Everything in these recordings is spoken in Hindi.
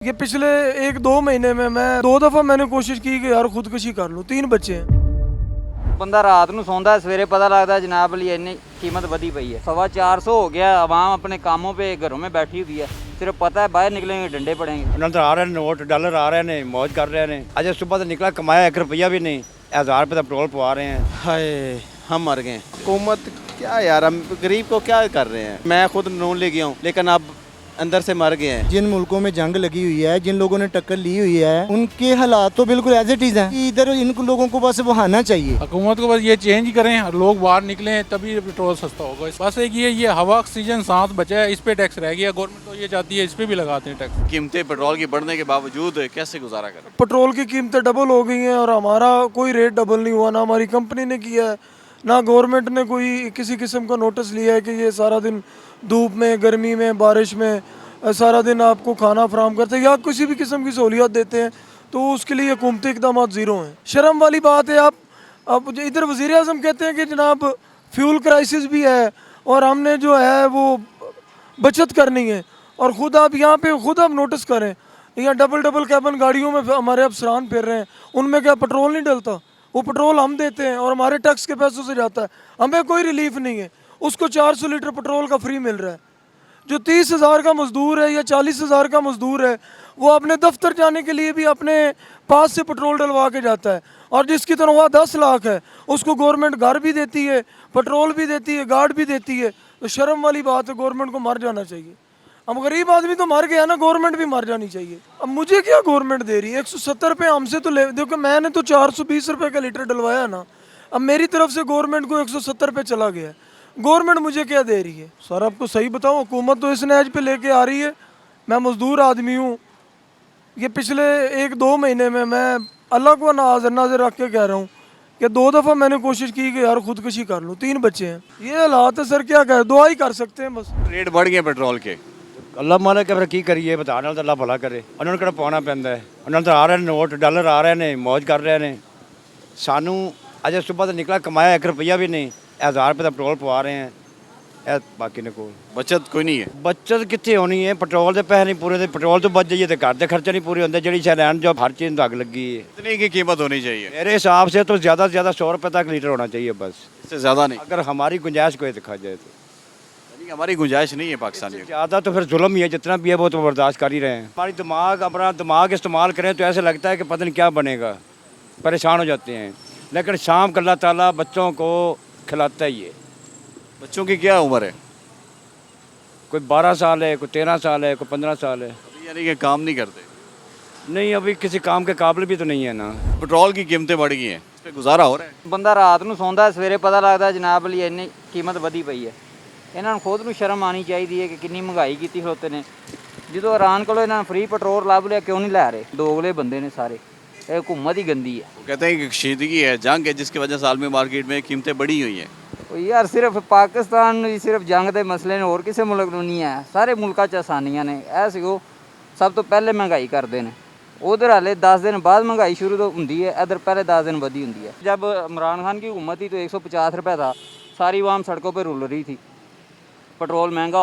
ये पिछले 1-2 महीने में मैं 2 दफ़ा मैंने कोशिश की कि यार खुदकुशी कर लूँ। 3 बच्चे हैं। ਬੰਦਾ ਰਾਤ ਨੂੰ ਸੌਂਦਾ ਸਵੇਰੇ ਪਤਾ ਲੱਗਦਾ जनाब ਲਈ ਇੰਨੀ कीमत ਵਧੀ पई है। 450 हो गया। आवाम अपने कामों पे घरों में बैठी हुई है। सिर्फ पता है बाहर निकलेंगे डंडे पड़ेंगे। नंतर आ रहे हैं नोट डॉलर आ रहे हैं मौज कर रहे हैं। अजय सुबह से निकला कमाया 1 रुपया भी नहीं, 1000 रुपये पेट्रोल पवा रहे हैं। हाय हम मर गए। हुकूमत क्या यार, हम गरीब को क्या कर रहे हैं। मैं खुद लोन ले गया हूँ लेकिन अब अंदर से मर गए हैं। जिन मुल्कों में जंग लगी हुई है, जिन लोगों ने टक्कर ली हुई है, उनके हालात तो बिल्कुल एज इट इज हैं। इधर इन लोगों को बस बहाना चाहिए। हुकूमत को बस ये चेंज ही करें, लोग बाहर निकलें तभी पेट्रोल सस्ता होगा। बस एक ये हवा ऑक्सीजन सांस बचा है, इस पे टैक्स रह गया। गवर्नमेंट तो ये चाहती है इस पे भी लगाते हैं टैक्स। कीमतें पेट्रोल की बढ़ने के बावजूद कैसे गुजारा करें। पेट्रोल की कीमतें डबल हो गई हैं और हमारा कोई रेट डबल नहीं हुआ। ना हमारी कंपनी ने किया है, ना गवर्नमेंट ने कोई किसी किस्म का नोटिस लिया है कि ये सारा दिन धूप में, गर्मी में, बारिश में सारा दिन आपको खाना फराहम करते हैं या किसी भी किस्म की सहूलियत देते हैं। तो उसके लिए हुकूमती इकदाम ज़ीरो हैं। शर्म वाली बात है। आप इधर वज़ीर आज़म कहते हैं कि जनाब फ्यूल क्राइसिस भी है और हमने जो है वो बचत करनी है, और ख़ुद आप यहाँ पे खुद आप नोटिस करें, यहाँ डबल कैबन गाड़ियों में हमारे अफसरान फिर रहे हैं। उनमें क्या पेट्रोल नहीं डलता? वो पेट्रोल हम देते हैं और हमारे टैक्स के पैसों से जाता है। हमें कोई रिलीफ नहीं है। उसको 400 लीटर पेट्रोल का फ्री मिल रहा है। जो 30,000 का मज़दूर है या 40,000 का मज़दूर है, वो अपने दफ्तर जाने के लिए भी अपने पास से पेट्रोल डलवा के जाता है। और जिसकी तनख्वाह 10 लाख है, उसको गवर्नमेंट घर भी देती है, पेट्रोल भी देती है, गार्ड भी देती है। तो शर्म वाली बात है। गवर्नमेंट को मर जाना चाहिए। हम गरीब आदमी तो मर गया ना, गवर्नमेंट भी मर जानी चाहिए। अब मुझे क्या गवर्नमेंट दे रही है? 170 रुपये हमसे तो ले। देखो मैंने तो 420 रुपये का लीटर डलवाया ना। अब मेरी तरफ से गवर्नमेंट को 170 रुपये चला गया। गवर्नमेंट मुझे क्या दे रही है? सर आपको सही बताऊं, हुकूमत तो इस नहज पे लेके आ रही है। मैं मज़दूर आदमी हूँ। ये पिछले 1-2 महीने में मैं अल्लाह को नाज़र रख के कह रहा हूँ कि 2 दफ़ा मैंने कोशिश की कि यार खुदकुशी कर लूँ। 3 बच्चे हैं। ये हालात है सर, क्या कहें, दुआ ही कर सकते हैं बस। रेट बढ़ गए पेट्रोल के। अल्लाह मालिक है, फिर की करिए बता तो अल्लाह भला करे। उन्होंने किहड़ा पाना पैंदा है। नंतर आ रहे हैं नोट डॉलर आ रहे हैं मौज कर रहे हैं। सानू अजय सुबह से निकला कमाया 1 रुपया भी नहीं, 1000 रुपये पेट्रोल पवा रहे हैं। बाकी ने कोई बचत कोई नहीं है। बचत कितने होनी है? पेट्रोल के पैसे नहीं पूरे थे, पेट्रोल तो बच जाइए तो घर के खर्चे नहीं पूरे होंगे। जी शहर जो हर चीज़ अग लगी है। इतनी की कीमत होनी चाहिए मेरे हिसाब से तो ज़्यादा से ज़्यादा 100 रुपये तक लीटर होना चाहिए बस। इससे ज़्यादा नहीं। अगर हमारी गुंजाइश कोई देखा जाए तो। यानी हमारी गुंजाइश नहीं है पाकिस्तानियों की। ज़्यादा तो फिर जुल्म ही है। जितना भी है वो तो बर्दाश्त कर ही रहे हैं। हमारी अपना दिमाग इस्तेमाल करें तो ऐसे लगता है कि पता नहीं क्या बनेगा, परेशान हो जाते हैं। लेकिन शाम को अल्लाह ताला बच्चों को खिलाता ही है। बच्चों की क्या उम्र है? कोई 12 साल है, कोई 13 साल है, कोई 15 साल है। यानी कि काम नहीं करते। नहीं, अभी किसी काम के काबिल भी तो नहीं है ना। पेट्रोल की कीमतें बढ़ गई हैं, इस पर गुजारा हो रहा है। ਬੰਦਾ ਰਾਤ ਨੂੰ ਸੌਂਦਾ ਸਵੇਰੇ ਪਤਾ ਲੱਗਦਾ ਜਨਾਬ ਲਈ ਇੰਨੀ ਕੀਮਤ ਵਧੀ ਪਈ ਹੈ। ਇਹਨਾਂ ਨੂੰ ਖੁਦ ਨੂੰ ਸ਼ਰਮ ਆਣੀ ਚਾਹੀਦੀ ਹੈ ਕਿ ਕਿੰਨੀ ਮਹਿੰਗਾਈ ਕੀਤੀ ਖਲੋਤੇ ਨੇ। ਜਦੋਂ ਇਰਾਨ ਕੋਲੋਂ ਇਹਨਾਂ ਨੂੰ ਫ੍ਰੀ ਪੈਟਰੋਲ ਲੱਭ ਲਿਆ, ਕਿਉਂ ਨਹੀਂ ਲੈ ਰਹੇ? ਦੋਗਲੇ ਬੰਦੇ ਨੇ ਸਾਰੇ। ਇਹ हुकूमत ही गंदी है। वो कहते हैं कि कशीदगी है, जंग है, जिसकी वजह से आलमी मार्केट में कीमतें बढ़ी हुई हैं। यार सिर्फ पाकिस्तान सिर्फ जंग के मसले ने, और किसी मुल्क ਨੂੰ नहीं है। सारे मुल्कों च आसानियां ने। ऐ सिगो सब तो पहले महंगाई करते हैं, उधर हाले 10 दिन बाद महंगाई शुरू तो होंगी है, इधर पहले 10 दिन बढ़ी होंगी है। जब इमरान खान की हुकूमत थी तो 150 रुपये था, सारी आवाम सड़कों पर रुल रही थी। पेट्रोल महंगा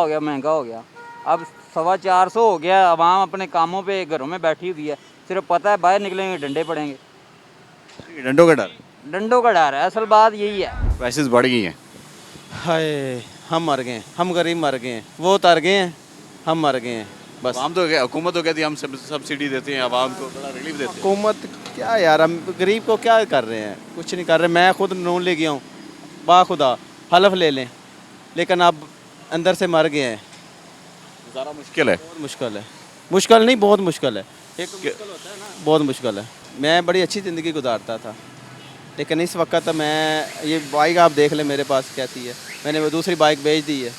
हो गया। अब 425 हो गया। आवाम अपने कामों पे घरों में बैठी हुई है। सिर्फ पता है बाहर निकलेंगे डंडे पड़ेंगे। डंडों का डर। डंडों का डर है, असल बात यही है। प्राइसेस बढ़ गई हैं। हाय हम मर गए। हम गरीब मर गए हैं। वो तर गए हैं, हम मर गए हैं बस। आवाम तो हुकूमत तो कहती है हम सब्सिडी देते हैं, आवाम को बड़ा रिलीफ देते हैं। हुकूमत क्या यार, हम गरीब को क्या कर रहे हैं। कुछ नहीं कर रहे। मैं खुद लोन ले गया हूँ, बाखुदा हलफ ले लें, लेकिन अब अंदर से मर गए हैं। गुजारा मुश्किल है। बहुत मुश्किल है। मुश्किल नहीं, बहुत मुश्किल है। एक तो मुश्किल होता है ना, बहुत मुश्किल है। मैं बड़ी अच्छी ज़िंदगी गुजारता था, लेकिन इस वक्त मैं ये बाइक आप देख लें मेरे पास कैसी है। मैंने वो दूसरी बाइक बेच दी है।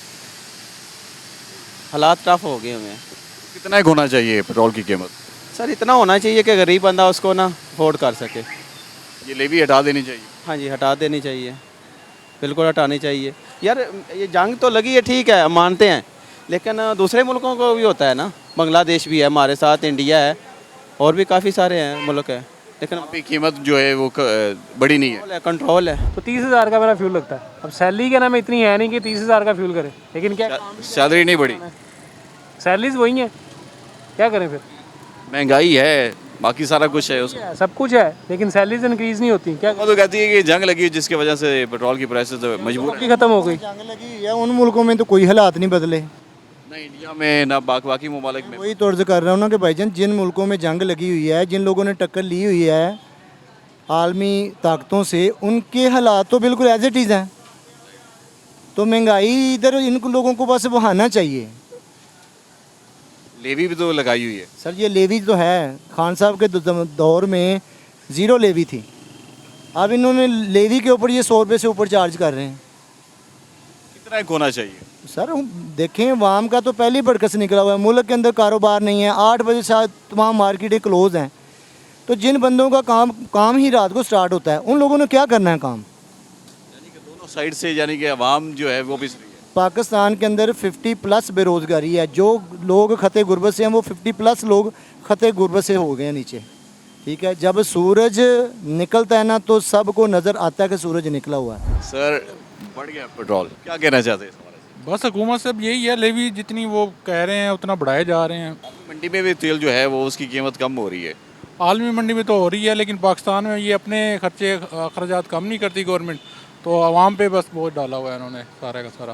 हालात टफ हो गए हुए हैं। कितना होना चाहिए पेट्रोल की कीमत? सर इतना होना चाहिए कि गरीब बंदा उसको ना अफोर्ड कर सके। ये लेवी हटा देनी चाहिए। हाँ जी, हटा देनी चाहिए, बिल्कुल हटानी चाहिए। यार ये जंग तो लगी है, ठीक है, हम मानते हैं, लेकिन दूसरे मुल्कों को भी होता है ना। बांग्लादेश भी है हमारे साथ, इंडिया है, और भी काफ़ी सारे हैं मुल्क है, लेकिन अभी कीमत जो है वो बड़ी नहीं है। कंट्रोल है। तो 30,000 का मेरा फ्यूल लगता है। अब सैलरी के नाम में इतनी है नहीं कि 30,000 का फ्यूल करे, लेकिन क्या सैलरी नहीं बढ़ी। सैलरीज वही हैं, क्या करें फिर? महंगाई है, बाकी सारा कुछ है उसमें। सब कुछ है लेकिन सैलरीज इंक्रीज नहीं होती क्या? वो तो कहती है कि जंग लगी है जिसकी वजह से पेट्रोल की प्राइसेस तो मजबूर है। खत्म हो गई। जंग लगी हुई है, उन मुल्कों में तो कोई हालात नहीं बदले। ना इंडिया में ना बाकी ममालिक में। वही तर्ज कर रहा हूँ ना कि भाईजान जिन मुल्कों में जंग लगी हुई है, जिन लोगों ने टक्कर ली हुई है आलमी ताकतों से, उनके हालात तो बिल्कुल एज इट इज़ हैं। तो महंगाई इधर इन लोगों को बस बहाना चाहिए। लेवी भी तो लगाई हुई है। सर ये लेवी तो है, खान साहब के दौर में ज़ीरो लेवी थी। अब इन्होंने लेवी के ऊपर ये 100 रुपये से ऊपर चार्ज कर रहे हैं। कितना एक होना चाहिए? सर देखें, वाम का तो पहले ही बड़कस निकला हुआ है, मुल्क के अंदर कारोबार नहीं है, 8 बजे शायद तमाम मार्केटें क्लोज़ हैं। तो जिन बंदों का काम ही रात को स्टार्ट होता है, उन लोगों ने क्या करना है काम? यानी कि दोनों साइड से, यानी कि अवाम जो है वो भी सही है। पाकिस्तान के अंदर 50+ बेरोज़गारी है। जो लोग खते गुर्बत से हैं वो 50+ लोग खते गुर्बत से हो गए हैं नीचे। ठीक है, जब सूरज निकलता है ना तो सबको नज़र आता है कि सूरज निकला हुआ है। सर बढ़ गया पेट्रोल, क्या कहना चाहते हैं इस बारे में? बस हुकूमत से अब यही है, लेवी जितनी वो कह रहे हैं उतना बढ़ाए जा रहे हैं। मंडी में भी तेल जो है वो उसकी कीमत कम हो रही है। आलमी मंडी में तो हो रही है लेकिन पाकिस्तान में ये अपने खर्चे अखराजात कम नहीं करती गवर्नमेंट, तो आवाम पे बस बोझ डाला हुआ है इन्होंने सारे का सारा।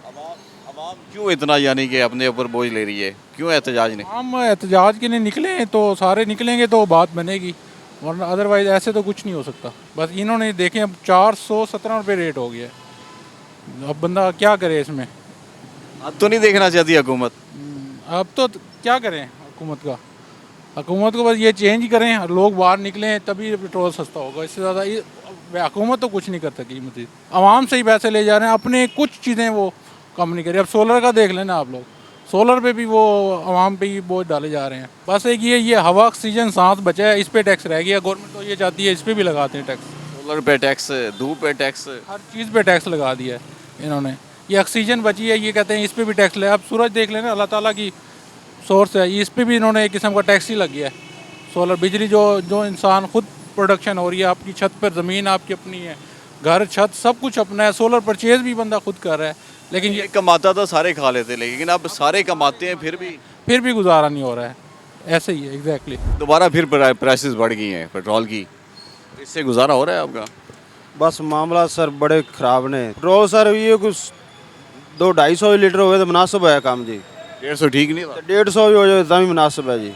अवाम क्यों इतना यानी कि अपने ऊपर बोझ ले रही है, क्यों एहतजाज नहीं? हम एहतजाज के लिए निकले तो सारे निकलेंगे तो बात बनेगी, वरना अदरवाइज ऐसे तो कुछ नहीं हो सकता। बस इन्होंने देखें अब 417 रुपये रेट हो गया है, अब बंदा क्या करे इसमें? अब तो नहीं देखना चाहती हुकूमत? अब तो क्या करें हुकूमत को बस ये चेंज करें, लोग बाहर निकलें तभी पेट्रोल सस्ता होगा। इससे ज़्यादा हुकूमत तो कुछ नहीं कर सकी। मजीद आवाम से ही पैसे ले जा रहे हैं, अपने कुछ चीज़ें वो कम नहीं करी। अब सोलर का देख लेना आप लोग, सोलर पे भी वो आवाम पे ही बोझ डाले जा रहे हैं। बस एक ये हवा ऑक्सीजन सांस बचा है, इस पे टैक्स रह गया। गवर्नमेंट तो ये चाहती है इस पे भी लगाते हैं टैक्स, सोलर पे टैक्स, धूप पे टैक्स, हर चीज़ पे टैक्स लगा दिया है इन्होंने। ये ऑक्सीजन बची है, ये कहते हैं इस पे भी टैक्स ले। अब सूरज देख लेना, अल्लाह ताला की सोर्स है, इस पे भी इन्होंने एक किस्म का टैक्स ही लग गया है। सोलर बिजली जो इंसान खुद प्रोडक्शन हो रही है, आपकी छत पर, ज़मीन आपकी अपनी है, घर छत सब कुछ अपना है, सोलर परचेज भी बंदा खुद कर रहा है। लेकिन ये कमाता तो सारे खा लेते, लेकिन अब सारे कमाते हैं फिर भी गुजारा नहीं हो रहा है। ऐसे ही है एग्जैक्टली। दोबारा फिर प्राइसेस बढ़ गई हैं पेट्रोल की, इससे गुजारा हो रहा है आपका? बस मामला सर बड़े ख़राब ने। पेट्रोल सर ये कुछ 200-250 लीटर हो गए तो मुनासिब है काम जी। 150 ठीक नहीं था? 150 भी हो जाए तो भी मुनासिब है जी।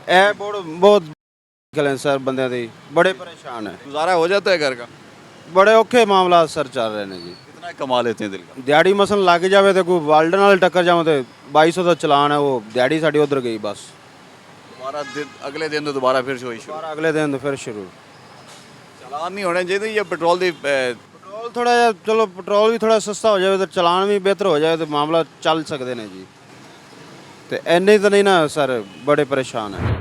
ए बहुत निकले सर बंदे दी, बड़े परेशान है। गुजारा हो जाता है घर का? बड़े औखे मामला सर चल रहे हैं जी। कितना कमा लेते हैं दिल का? दिहाड़ी मसन लग जाए तो कोई वाल्डन वाले टक्कर जाओ तो 2200 का चलान है, वो दिहाड़ी साड़ी उधर गई बस। दोबारा अगले दिन तो दोबारा फिर शुरू। दोबारा अगले दिन तो फिर शुरू। चलान नहीं होने चाहिए ये पेट्रोल दी पेट्रोल थोड़ा जिहा चलो पेट्रोल भी थोड़ा सस्ता हो जाए तो चलान भी बेहतर हो जाए तो मामला चल सकते हैं जी। तो इन्ने तो नहीं ना सर, बड़े परेशान है।